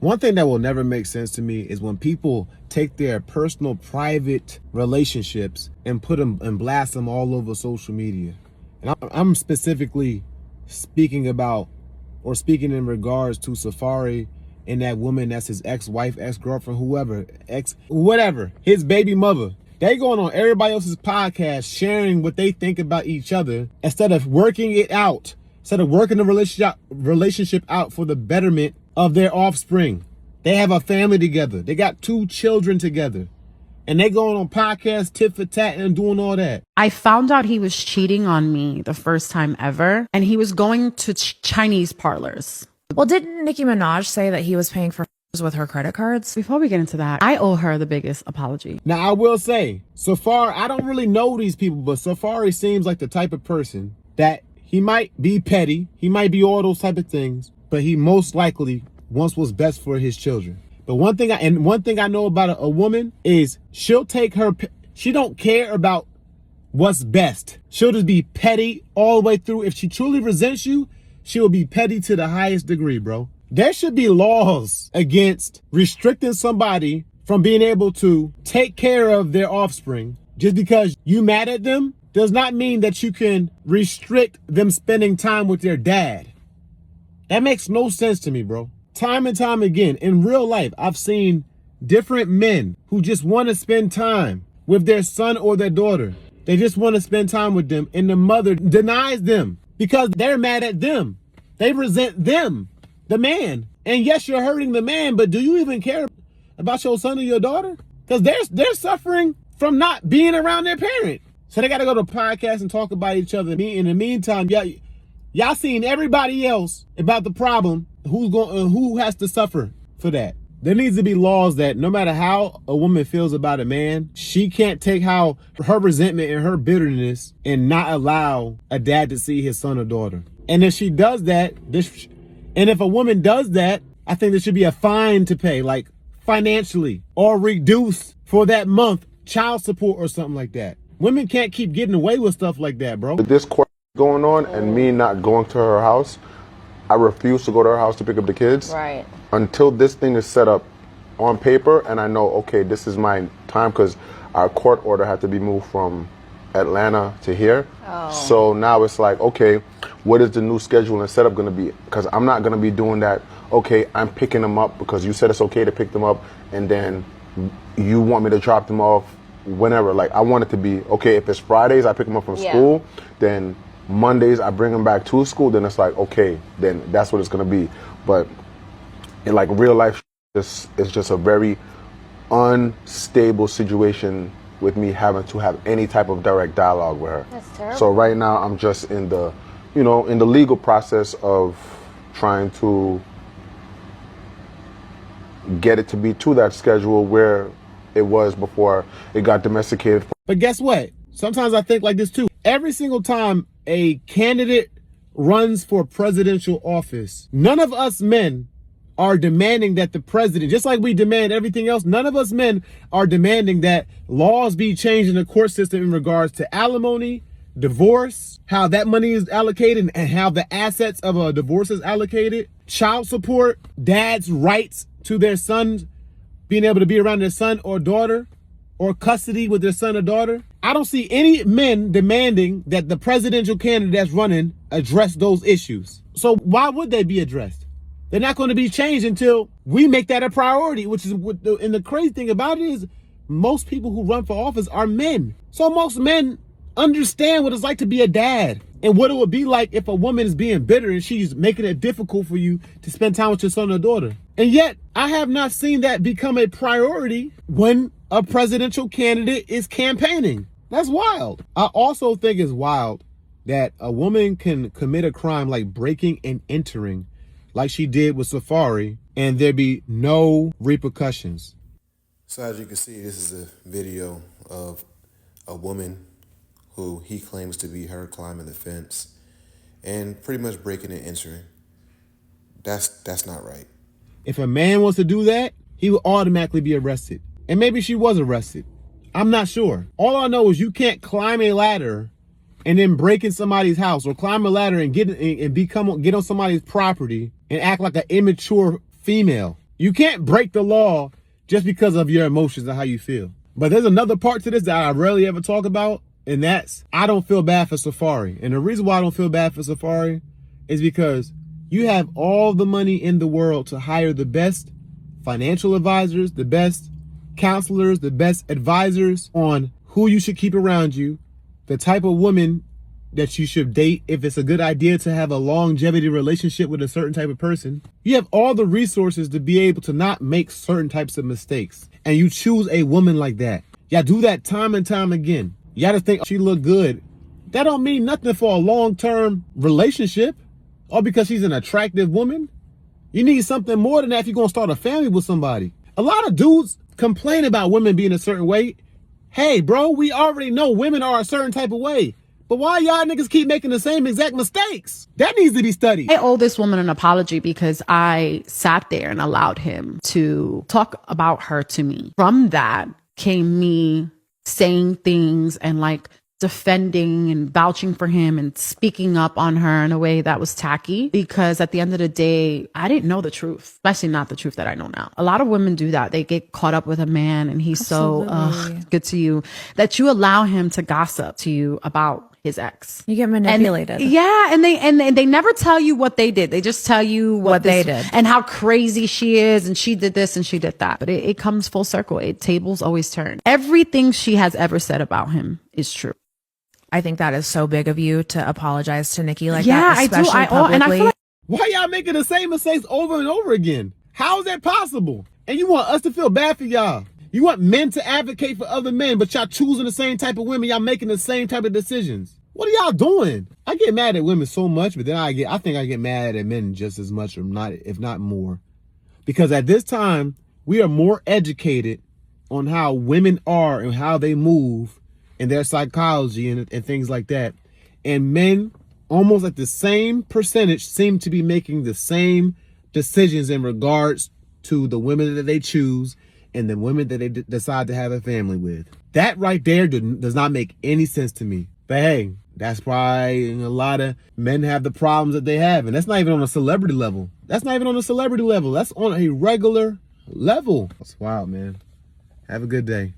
One thing that will never make sense to me is when people take their personal, private relationships and put them and blast them all over social media. And I'm specifically speaking about, or speaking in regards to Safaree and that woman that's his ex-wife, ex-girlfriend, whatever, his baby mother. They going on everybody else's podcast sharing what they think about each other instead of working it out, instead of working the relationship out for the betterment of their offspring. They have a family together. They got 2 children together. And they going on podcasts, tit for tat, and doing all that. I found out he was cheating on me the first time ever, and he was going to Chinese parlors. Well, didn't Nicki Minaj say that he was paying for with her credit cards? Before we get into that, I owe her the biggest apology. Now, I will say, Safaree, I don't really know these people, but Safaree seems like the type of person that he might be petty, he might be all those type of things, but he most likely wants what's best for his children. But one thing I know about a woman is she don't care about what's best. She'll just be petty all the way through. If she truly resents you, she will be petty to the highest degree, bro. There should be laws against restricting somebody from being able to take care of their offspring. Just because you mad at them does not mean that you can restrict them spending time with their dad. That makes no sense to me, bro. Time and time again, in real life, I've seen different men who just want to spend time with their son or their daughter. They just want to spend time with them, and the mother denies them because they're mad at them. They resent them, the man. And yes, you're hurting the man, but do you even care about your son or your daughter? Because they're suffering from not being around their parent. So they got to go to podcasts and talk about each other. In the meantime, y'all seeing everybody else about the problem. Who has to suffer for that? There needs to be laws that no matter how a woman feels about a man, she can't take her resentment and her bitterness and not allow a dad to see his son or daughter. And if she does that, and if a woman does that, I think there should be a fine to pay, like financially, or reduce for that month child support or something like that. Women can't keep getting away with stuff like that, bro. With this court going on and me not going to her house, I refuse to go to her house to pick up the kids. Right. Until this thing is set up on paper and I know, okay, this is my time, because our court order had to be moved from Atlanta to here. Oh. So now it's like, okay, what is the new schedule and setup going to be? Because I'm not going to be doing that, okay, I'm picking them up because you said it's okay to pick them up and then you want me to drop them off whenever. Like, I want it to be, okay, if it's Fridays, I pick them up from school, then Mondays I bring them back to school, then it's like, okay, then that's what it's going to be. But in like real life, it's just a very unstable situation with me having to have any type of direct dialogue with her. That's terrible. So right now I'm just in the, in the legal process of trying to get it to be to that schedule where it was before it got domesticated. But guess what? Sometimes I think like this too. Every single time a candidate runs for presidential office, none of us men are demanding that the president, just like we demand everything else, none of us men are demanding that laws be changed in the court system in regards to alimony, divorce, how that money is allocated and how the assets of a divorce is allocated, child support, dad's rights to their son, being able to be around their son or daughter, or custody with their son or daughter. I don't see any men demanding that the presidential candidate that's running address those issues. So why would they be addressed? They're not going to be changed until we make that a priority, which is and the crazy thing about it is most people who run for office are men. So most men understand what it's like to be a dad and what it would be like if a woman is being bitter and she's making it difficult for you to spend time with your son or daughter. And yet I have not seen that become a priority when a presidential candidate is campaigning. That's wild. I also think it's wild that a woman can commit a crime like breaking and entering like she did with Safaree and there be no repercussions. So as you can see, this is a video of a woman who he claims to be her climbing the fence and pretty much breaking and entering. That's not right. If a man wants to do that, he will automatically be arrested. And maybe she was arrested. I'm not sure. All I know is you can't climb a ladder and then break in somebody's house, or climb a ladder and get on somebody's property and act like an immature female. You can't break the law just because of your emotions and how you feel. But there's another part to this that I rarely ever talk about, and that's I don't feel bad for Safaree. And the reason why I don't feel bad for Safaree is because you have all the money in the world to hire the best financial advisors, the best counselors, the best advisors on who you should keep around you, the type of woman that you should date, if it's a good idea to have a longevity relationship with a certain type of person. You have all the resources to be able to not make certain types of mistakes. And you choose a woman like that. Y'all do that time and time again. Y'all just think she look good. That don't mean nothing for a long-term relationship. Or because she's an attractive woman. You need something more than that if you're going to start a family with somebody. A lot of dudes complain about women being a certain way. Hey, bro, we already know women are a certain type of way. But why y'all niggas keep making the same exact mistakes? That needs to be studied. I owe this woman an apology because I sat there and allowed him to talk about her to me. From that came me saying things and like defending and vouching for him and speaking up on her in a way that was tacky, because at the end of the day, I didn't know the truth, especially not the truth that I know now. A lot of women do that. They get caught up with a man and he's so good to you that you allow him to gossip to you about his ex. You get manipulated. And they never tell you what they did. They just tell you what they did and how crazy she is and she did this and she did that. But it comes full circle. Tables always turn. Everything she has ever said about him is true. I think that is so big of you to apologize to Nikki like yeah, that, especially I do. publicly. And I feel like why y'all making the same mistakes over and over again? How is that possible? And you want us to feel bad for y'all. You want men to advocate for other men, but y'all choosing the same type of women. Y'all making the same type of decisions. What are y'all doing? I get mad at women so much, but then I think I get mad at men just as much, or not, if not more. Because at this time, we are more educated on how women are and how they move and their psychology and things like that. And men, almost at the same percentage, seem to be making the same decisions in regards to the women that they choose and the women that they decide to have a family with. That right there does not make any sense to me. But hey, that's why a lot of men have the problems that they have. And that's not even on a celebrity level. That's not even on a celebrity level. That's on a regular level. That's wild, man. Have a good day.